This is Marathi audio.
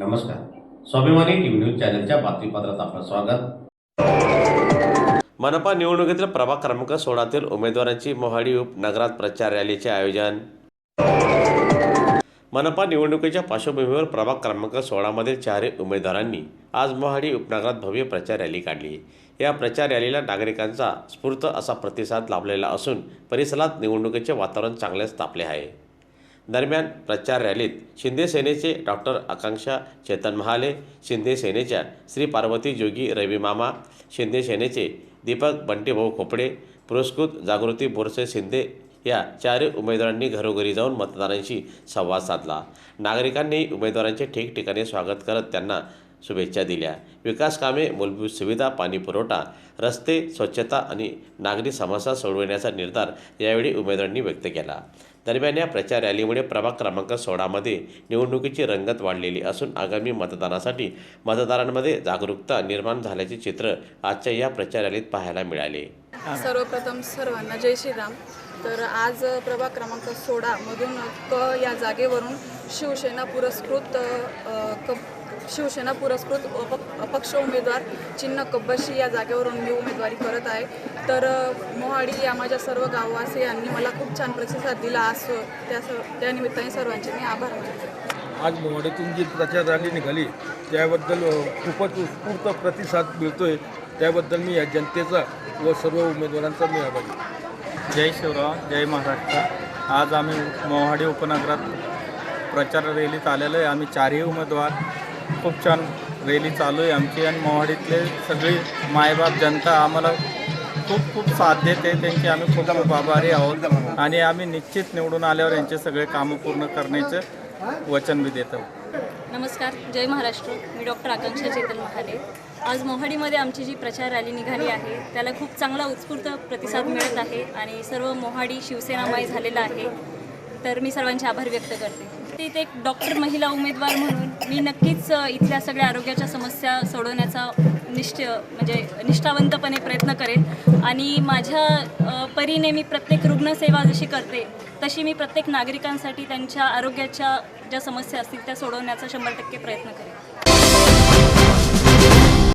नमस्कार. स्वाभिमानी टीव्ही न्यूज चॅनलच्या बातमीपत्रात आपलं स्वागत. मनपा निवडणुकीतील प्रभाग क्रमांक 16 तील उमेदवारांची मोहाडी उपनगरात प्रचार रॅलीचे आयोजन. मनपा निवडणुकीच्या पार्श्वभूमीवर प्रभाग क्रमांक 16 मधील चारही उमेदवारांनी आज मोहाडी उपनगरात भव्य प्रचार रॅली काढली. या प्रचार रॅलीला नागरिकांचा स्फूर्त असा प्रतिसाद लाभलेला असून परिसरात निवडणुकीचे वातावरण चांगलेच तापले आहे. दरम्यान प्रचार रॅलीत शिंदे सेनेचे डॉक्टर आकांक्षा चेतन महाले, शिंदे सेनेच्या श्री पार्वती जोगी रवी मामा, शिंदे सेनेचे दीपक बंटीभाऊ खोपडे, पुरस्कृत जागृती बोरसे शिंदे या चारही उमेदवारांनी घरोघरी जाऊन मतदारांशी संवाद साधला. नागरिकांनी उमेदवारांचे ठिकठिकाणी स्वागत करत त्यांना शुभेच्छा दिल्या. विकास कामे, मूलभूत सुविधा, पाणी पुरवठा, रस्ते, स्वच्छता आणि नागरी समस्या सोडवण्याचा निर्धार यावेळी उमेदवारांनी व्यक्त केला. दरम्यान या प्रचार रॅलीमुळे प्रभाग क्रमांक 16 मध्ये निवडणुकीची रंगत वाढलेली असून आगामी मतदानासाठी मतदारांमध्ये जागरूकता निर्माण झाल्याचे चित्र आजच्या या प्रचार रॅलीत पाहायला मिळाले. सर्वप्रथम सर्वांना जय श्रीराम. तर आज प्रभाग क्रमांक 16 मधून या जागेवरून शिवसेना पुरस्कृत अपक्ष उमेदवार चिन्ह कब्बशी या जागेवरून मी उमेदवारी करत आहे. तर मोहाडी या माझ्या सर्व गाववासियांनी मला खूप छान प्रतिसाद दिला. आज त्या निमित्ताने सर्वांचे मी आभार मानते. आज मोहाडीतून जी प्रचार रॅली निघाली त्याबद्दल खूपच उत्स्फूर्त प्रतिसाद मिळतोय. त्याबद्दल मी या जनतेचा व सर्व उमेदवारांचा मी आभारी. जय शिवराव, जय महाराष्ट्र. आज आम्ही मोहाडी उपनगरात प्रचार रॅलीत आलेलो आहे. आम्ही चारही उमेदवार खूप छान रॅली चालू आहे आमची आणि मोहाडीतले सगळी मायबाप जनता आम्हाला खूप खूप साथ देते. त्यांची आम्ही खूप खूप आभारी आहोत आणि आम्ही निश्चित निवडून आल्यावर यांचे सगळे कामं पूर्ण करण्याचं वचन मी देतो. नमस्कार, जय महाराष्ट्र. मी डॉक्टर आकांक्षा चेतन महाले. आज मोहाडीमध्ये आमची जी प्रचार रॅली निघाली आहे त्याला खूप चांगला उत्स्फूर्त प्रतिसाद मिळत आहे आणि सर्व मोहाडी शिवसेनामय झालेला आहे. तर मी सर्वांचे आभार व्यक्त करते. तिथे एक डॉक्टर महिला उमेदवार म्हणून मी नक्कीच इथल्या सगळ्या आरोग्याच्या समस्या सोडवण्याचा निष्ठावंतपणे प्रयत्न करेन आणि माझ्या परीने मी प्रत्येक रुग्णसेवा जशी करते तशी मी प्रत्येक नागरिकांसाठी त्यांच्या आरोग्याच्या ज्या समस्या असतील त्या सोडवण्याचा 100% प्रयत्न करेन.